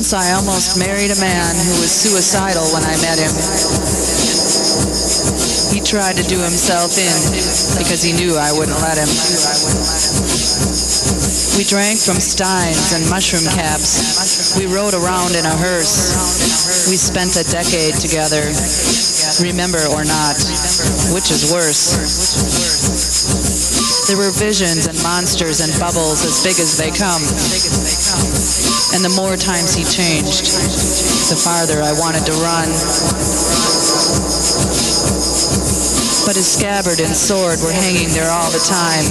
Once I almost married a man who was suicidal when I met him. He tried to do himself in because he knew I wouldn't let him. We drank from steins and mushroom caps. We rode around in a hearse. We spent a decade together. Remember or not, which is worse? There were visions and monsters and bubbles as big as they come. And the more times he changed, the farther I wanted to run. But his scabbard and sword were hanging there all the time.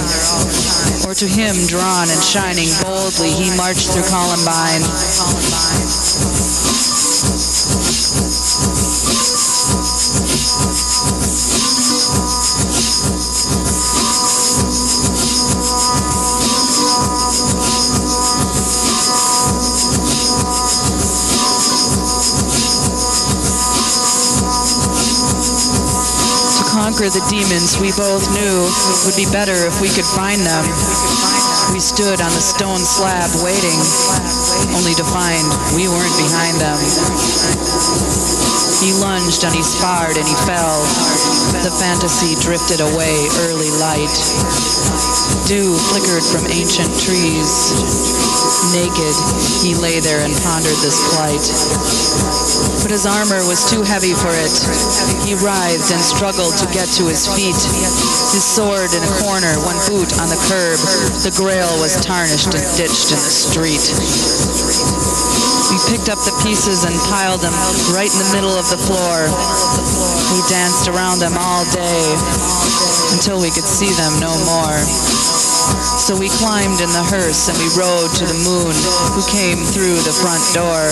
Or to him, drawn and shining boldly, he marched through Columbine. Conquer the demons we both knew would be better if we could find them. We stood on the stone slab waiting, only to find we weren't behind them. He lunged and he sparred and he fell. The fantasy drifted away, early light. Dew flickered from ancient trees. Naked, he lay there and pondered this plight. But his armor was too heavy for it. He writhed and struggled to get to his feet. His sword in a corner, one boot on the curb. The grail was tarnished and ditched in the street. We picked up the pieces and piled them right in the middle of the floor. We danced around them all day until we could see them no more. So we climbed in the hearse and we rode to the moon, who came through the front door.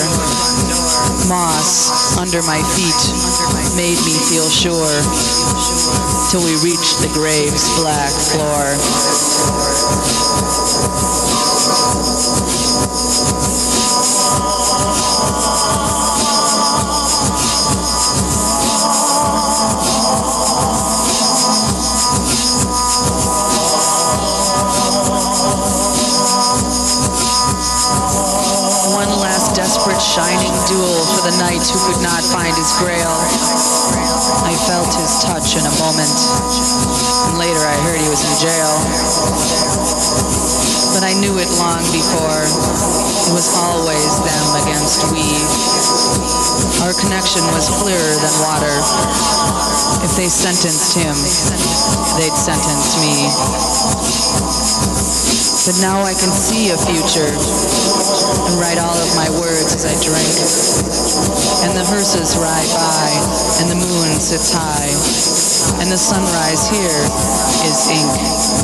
Moss under my feet made me feel sure, till we reached the grave's black floor. Desperate shining duel for the knight who could not find his grail. I felt his touch in a moment, and later I heard he was in jail. But I knew it long before. It was always them against we. Our connection was clearer than water. If they sentenced him, they'd sentence me. But now I can see a future and write all of my words as I drink. And the hearses ride by, and the moon sits high, and the sunrise here is ink.